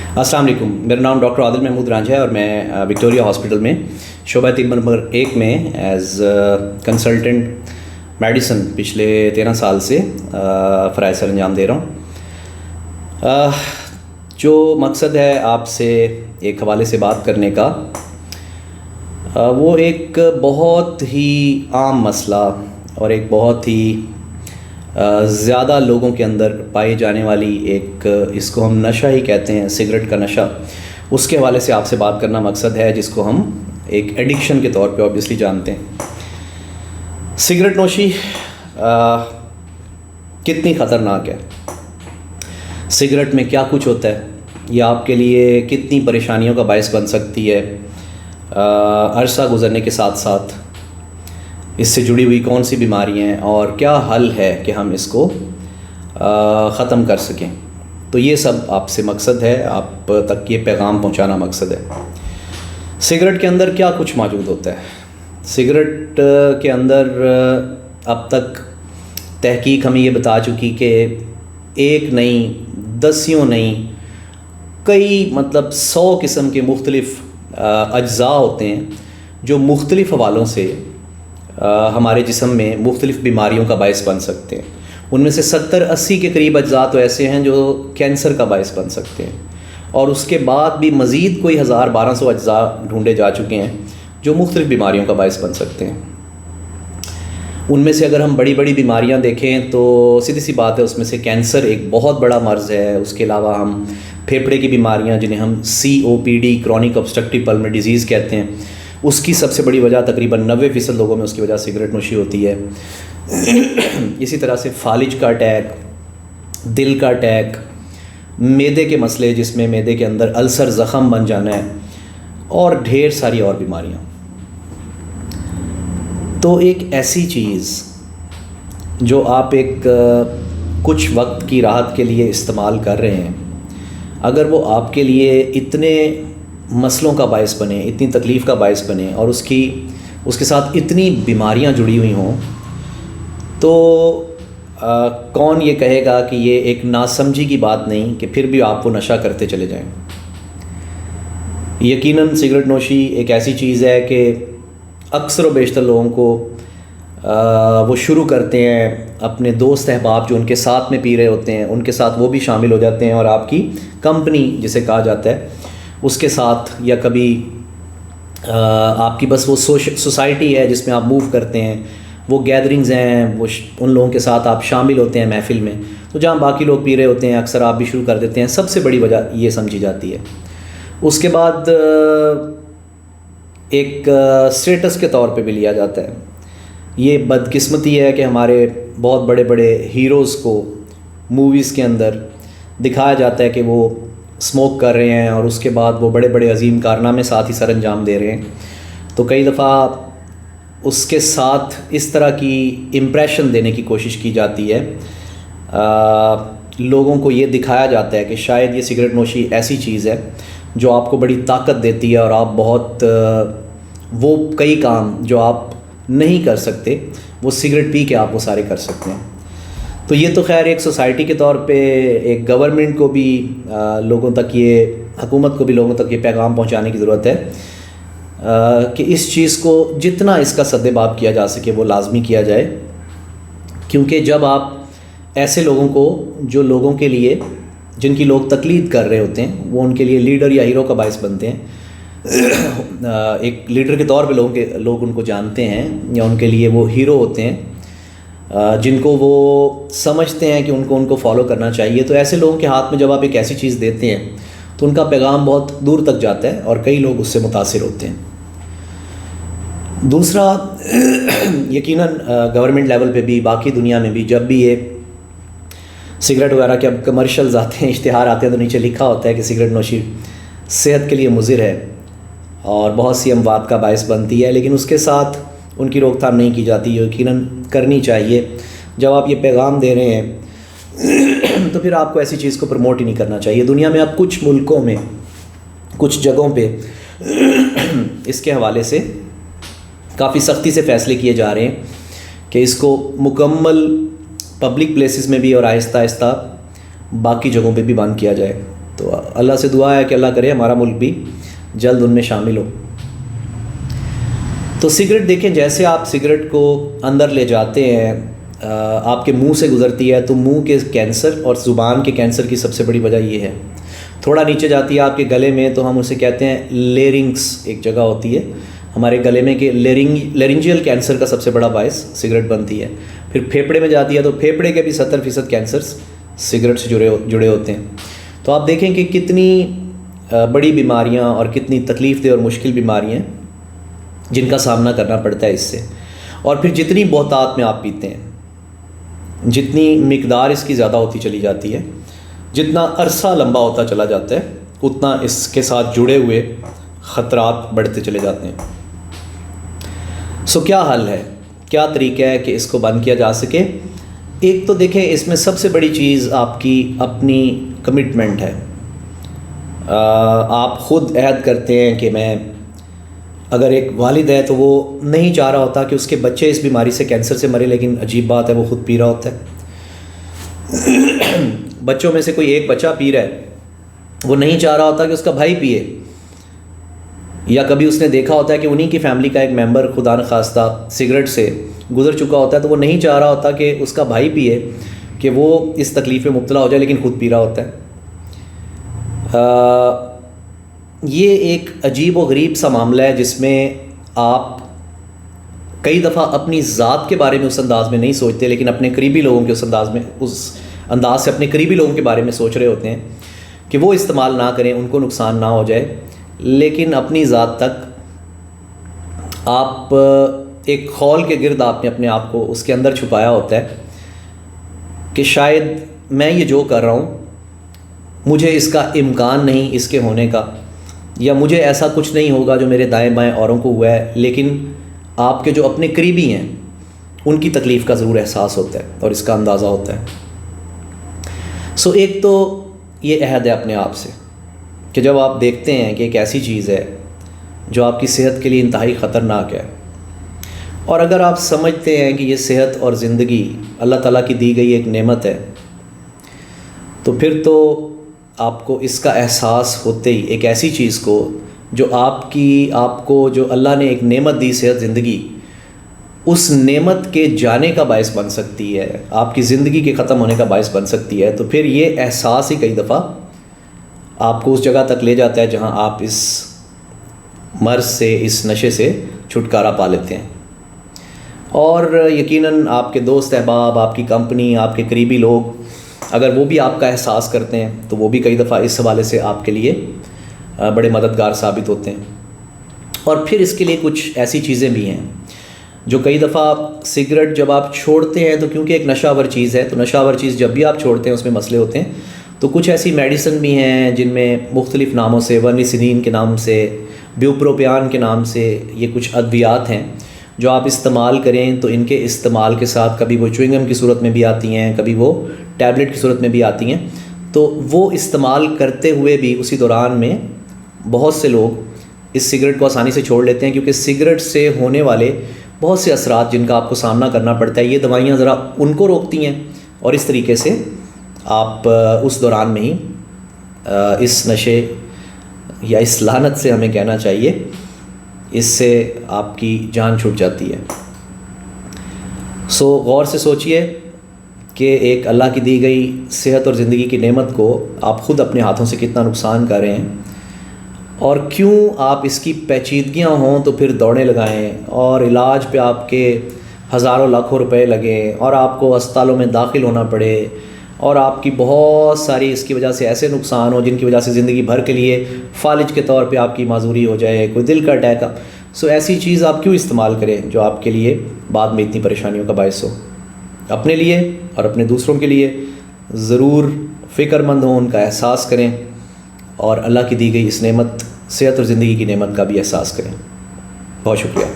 अस्सलाम वालेकुम। मेरा नाम डॉक्टर आदिल महमूद रांझा है और मैं विक्टोरिया हॉस्पिटल में शोबा तिब नंबर 1 में एज कंसल्टेंट मेडिसन पिछले 13 साल से फ़राइज़ सर अंजाम दे रहा हूँ। जो मकसद है आपसे एक हवाले से बात करने का, वो एक बहुत ही आम मसला और एक बहुत ही ज़्यादा लोगों के अंदर पाई जाने वाली एक, इसको हम नशा ही कहते हैं, सिगरेट का नशा, उसके हवाले से आपसे बात करना मकसद है, जिसको हम एक एडिक्शन के तौर पे ऑब्वियसली जानते हैं। सिगरेट नोशी कितनी ख़तरनाक है, सिगरेट में क्या कुछ होता है, ये आपके लिए कितनी परेशानियों का बायस बन सकती है। अरसा गुज़रने के साथ साथ इससे जुड़ी हुई कौन सी बीमारियाँ हैं और क्या हल है कि हम इसको ख़त्म कर सकें। तो ये सब आपसे मकसद है, आप तक ये पैगाम पहुंचाना मकसद है। सिगरेट के अंदर क्या कुछ मौजूद होता है। सिगरेट के अंदर अब तक तहकीक हमें ये बता चुकी कि एक नहीं, दसियों नहीं, कई 100 किस्म के मुख्तलिफ़ अज्ज़ा होते हैं जो मुख्तलिफ़ हवालों से हमारे जिस्म में मुख्तलिफ़ बीमारियों का बायस बन सकते हैं। उनमें से 70-80 के करीब अज्ज़ा तो ऐसे हैं जो कैंसर का बायस बन सकते हैं, और उसके बाद भी मज़ीद कोई 1000-1200 अज्ज़ा ढूंढे जा चुके हैं जो मुख्तलिफ़ बीमारियों का बायस बन सकते हैं। उनमें से अगर हम बड़ी बड़ी बीमारियां देखें तो सीधी सी बात है, उसमें से कैंसर एक बहुत बड़ा मर्ज़ है। उसके अलावा हम फेफड़े की बीमारियां, जिन्हें हम COPD, chronic obstructive pulmonary disease कहते हैं, उसकी सबसे बड़ी वजह तकरीबन 90% लोगों में उसकी वजह सिगरेट नोशी होती है। इसी तरह से फालिज का अटैक, दिल का अटैक, मैदे के मसले जिसमें मैदे के अंदर अल्सर ज़ख़म बन जाना है, और ढेर सारी और बीमारियाँ। तो एक ऐसी चीज़ जो आप एक कुछ वक्त की राहत के लिए इस्तेमाल कर रहे हैं, अगर वो आपके लिए इतने मसलों का बायस बने, इतनी तकलीफ़ का बायस बने, और उसके साथ इतनी बीमारियां जुड़ी हुई हों, तो कौन ये कहेगा कि ये एक नासमझी की बात नहीं कि फिर भी आप वो नशा करते चले जाएं। यकीनन सिगरेट नोशी एक ऐसी चीज़ है कि अक्सर व बेशतर लोगों को वो शुरू करते हैं, अपने दोस्त अहबाब जो उनके साथ में पी रहे होते हैं उनके साथ वो भी शामिल हो जाते हैं, और आपकी कंपनी जिसे कहा जाता है उसके साथ, या कभी आपकी बस वो सोसाइटी है जिसमें आप मूव करते हैं, वो गैदरिंग्स हैं, वो उन लोगों के साथ आप शामिल होते हैं महफ़िल में, तो जहाँ बाकी लोग पी रहे होते हैं अक्सर आप भी शुरू कर देते हैं। सबसे बड़ी वजह ये समझी जाती है। उसके बाद एक स्टेटस के तौर पे भी लिया जाता है। ये बदकिस्मती है कि हमारे बहुत बड़े बड़े हीरोज़ को मूवीज़ के अंदर दिखाया जाता है कि वो स्मोक कर रहे हैं और उसके बाद वो बड़े बड़े अजीम कारनामे साथ ही सर अंजाम दे रहे हैं। तो कई दफ़ा उसके साथ इस तरह की इम्प्रेशन देने की कोशिश की जाती है, लोगों को ये दिखाया जाता है कि शायद ये सिगरेट नोशी ऐसी चीज़ है जो आपको बड़ी ताकत देती है, और आप बहुत वो कई काम जो आप नहीं कर सकते वो सिगरेट पी के आप वो सारे कर सकते हैं। तो ये तो खैर एक सोसाइटी के तौर पे, एक गवर्नमेंट को भी लोगों तक ये, हुकूमत को भी लोगों तक ये पैगाम पहुंचाने की ज़रूरत है कि इस चीज़ को जितना इसका सद्देबाब किया जा सके वो लाजमी किया जाए। क्योंकि जब आप ऐसे लोगों को, जो लोगों के लिए, जिनकी लोग तकलीद कर रहे होते हैं, वो उनके लिए लीडर या हीरो का बायस बनते हैं, एक लीडर के तौर पे लोग उनको जानते हैं, या उनके लिए वो हीरो होते हैं जिनको वो समझते हैं कि उनको फॉलो करना चाहिए। तो ऐसे लोगों के हाथ में जब आप एक ऐसी चीज़ देते हैं तो उनका पैगाम बहुत दूर तक जाता है और कई लोग उससे मुतासिर होते हैं। दूसरा, यकीनन गवर्नमेंट लेवल पे भी, बाकी दुनिया में भी, जब भी ये सिगरेट वगैरह के अब कमर्शियल्स आते हैं, इश्तिहार आते हैं, तो नीचे लिखा होता है कि सिगरेट नोशी सेहत के लिए मुज़िर है और बहुत सी अमवात का बायस बनती है, लेकिन उसके साथ उनकी रोकथाम नहीं की जाती। यकीनन करनी चाहिए। जब आप ये पैगाम दे रहे हैं तो फिर आपको ऐसी चीज़ को प्रमोट ही नहीं करना चाहिए। दुनिया में अब कुछ मुल्कों में, कुछ जगहों पे इसके हवाले से काफ़ी सख्ती से फ़ैसले किए जा रहे हैं कि इसको मुकम्मल पब्लिक प्लेसेस में भी और आहिस्ता आहिस्ता बाकी जगहों पे भी बंद किया जाए। تو اللہ سے دعا ہے کہ اللہ کرے ہمارا ملک بھی جلد ان میں شامل ہو۔ تو سگریٹ دیکھیں، جیسے آپ سگریٹ کو اندر لے جاتے ہیں، آپ کے منہ سے گزرتی ہے تو منہ کے کینسر اور زبان کے کینسر کی سب سے بڑی وجہ یہ ہے۔ تھوڑا نیچے جاتی ہے آپ کے گلے میں تو ہم اسے کہتے ہیں لیرنگس، ایک جگہ ہوتی ہے ہمارے گلے میں کہ لیرنجیل کینسر کا سب سے بڑا باعث سگریٹ بنتی ہے۔ پھر پھیپھڑے میں جاتی ہے تو پھیپھڑے کے بھی 70% کینسرز سگریٹ سے جڑے ہوتے ہیں۔ تو آپ دیکھیں کہ کتنی بڑی بیماریاں اور کتنی تکلیف دہ اور مشکل بیماریاں جن کا سامنا کرنا پڑتا ہے اس سے۔ اور پھر جتنی بہتات میں آپ پیتے ہیں، جتنی مقدار اس کی زیادہ ہوتی چلی جاتی ہے، جتنا عرصہ لمبا ہوتا چلا جاتا ہے، اتنا اس کے ساتھ جڑے ہوئے خطرات بڑھتے چلے جاتے ہیں۔ کیا حل ہے، کیا طریقہ ہے کہ اس کو بند کیا جا سکے؟ ایک تو دیکھیں، اس میں سب سے بڑی چیز آپ کی اپنی کمٹمنٹ ہے۔ آپ خود عہد کرتے ہیں کہ میں، اگر ایک والد ہے تو وہ نہیں چاہ رہا ہوتا کہ اس کے بچے اس بیماری سے، کینسر سے مرے، لیکن عجیب بات ہے وہ خود پی رہا ہوتا ہے۔ بچوں میں سے کوئی ایک بچہ پی رہا ہے، وہ نہیں چاہ رہا ہوتا کہ اس کا بھائی پیے، یا کبھی اس نے دیکھا ہوتا ہے کہ انہی کی فیملی کا ایک ممبر خدا نخواستہ سگریٹ سے گزر چکا ہوتا ہے، تو وہ نہیں چاہ رہا ہوتا کہ اس کا بھائی پیے، کہ وہ اس تکلیف میں مبتلا ہو جائے، لیکن خود پی رہا ہوتا ہے۔ یہ ایک عجیب و غریب سا معاملہ ہے جس میں آپ کئی دفعہ اپنی ذات کے بارے میں اس انداز میں نہیں سوچتے، لیکن اپنے قریبی لوگوں کے اس انداز سے اپنے قریبی لوگوں کے بارے میں سوچ رہے ہوتے ہیں کہ وہ استعمال نہ کریں، ان کو نقصان نہ ہو جائے، لیکن اپنی ذات تک آپ ایک خول کے گرد آپ نے اپنے آپ کو اس کے اندر چھپایا ہوتا ہے کہ شاید میں یہ جو کر رہا ہوں مجھے اس کا امکان نہیں اس کے ہونے کا، یا مجھے ایسا کچھ نہیں ہوگا جو میرے دائیں بائیں اوروں کو ہوا ہے، لیکن آپ کے جو اپنے قریبی ہیں ان کی تکلیف کا ضرور احساس ہوتا ہے اور اس کا اندازہ ہوتا ہے۔ ایک تو یہ عہد ہے اپنے آپ سے کہ جب آپ دیکھتے ہیں کہ ایک ایسی چیز ہے جو آپ کی صحت کے لیے انتہائی خطرناک ہے، اور اگر آپ سمجھتے ہیں کہ یہ صحت اور زندگی اللہ تعالیٰ کی دی گئی ایک نعمت ہے، تو پھر تو آپ کو اس کا احساس ہوتے ہی ایک ایسی چیز کو جو آپ کو جو اللہ نے ایک نعمت دی، صحت، زندگی، اس نعمت کے جانے کا باعث بن سکتی ہے، آپ کی زندگی کے ختم ہونے کا باعث بن سکتی ہے، تو پھر یہ احساس ہی کئی دفعہ آپ کو اس جگہ تک لے جاتا ہے جہاں آپ اس مرض سے، اس نشے سے چھٹکارا پا لیتے ہیں۔ اور یقیناً آپ کے دوست احباب، آپ کی کمپنی، آپ کے قریبی لوگ اگر وہ بھی آپ کا احساس کرتے ہیں تو وہ بھی کئی دفعہ اس حوالے سے آپ کے لیے بڑے مددگار ثابت ہوتے ہیں۔ اور پھر اس کے لیے کچھ ایسی چیزیں بھی ہیں جو کئی دفعہ سگریٹ جب آپ چھوڑتے ہیں تو کیونکہ ایک نشہ آور چیز ہے، تو نشہ آور چیز جب بھی آپ چھوڑتے ہیں اس میں مسئلے ہوتے ہیں، تو کچھ ایسی میڈیسن بھی ہیں جن میں مختلف ناموں سے، ورنیسنین کے نام سے، بیوپروپیان کے نام سے یہ کچھ ادویات ہیں جو آپ استعمال کریں تو ان کے استعمال کے ساتھ کبھی وہ چوئنگم کی صورت میں بھی آتی ہیں، کبھی وہ ٹیبلٹ کی صورت میں بھی آتی ہیں، تو وہ استعمال کرتے ہوئے بھی اسی دوران میں بہت سے لوگ اس سگریٹ کو آسانی سے چھوڑ لیتے ہیں، کیونکہ سگریٹ سے ہونے والے بہت سے اثرات جن کا آپ کو سامنا کرنا پڑتا ہے، یہ دوائیاں ذرا ان کو روکتی ہیں، اور اس طریقے سے آپ اس دوران میں ہی اس نشے یا اس لعنت سے ہمیں کہنا چاہیے، اس سے آپ کی جان چھوٹ جاتی ہے۔ غور سے سوچئے کہ ایک اللہ کی دی گئی صحت اور زندگی کی نعمت کو آپ خود اپنے ہاتھوں سے کتنا نقصان کر رہے ہیں، اور کیوں آپ اس کی پیچیدگیاں ہوں تو پھر دوڑیں لگائیں، اور علاج پہ آپ کے ہزاروں لاکھوں روپے لگیں، اور آپ کو اسپتالوں میں داخل ہونا پڑے، اور آپ کی بہت ساری اس کی وجہ سے ایسے نقصان ہو جن کی وجہ سے زندگی بھر کے لیے فالج کے طور پہ آپ کی معذوری ہو جائے، کوئی دل کا اٹیک ایسی چیز آپ کیوں استعمال کریں جو آپ کے لیے بعد میں اتنی پریشانیوں کا باعث ہو؟ اپنے لیے اور اپنے دوسروں کے لیے ضرور فکر مند ہوں، ان کا احساس کریں، اور اللہ کی دی گئی اس نعمت، صحت اور زندگی کی نعمت کا بھی احساس کریں۔ بہت شکریہ۔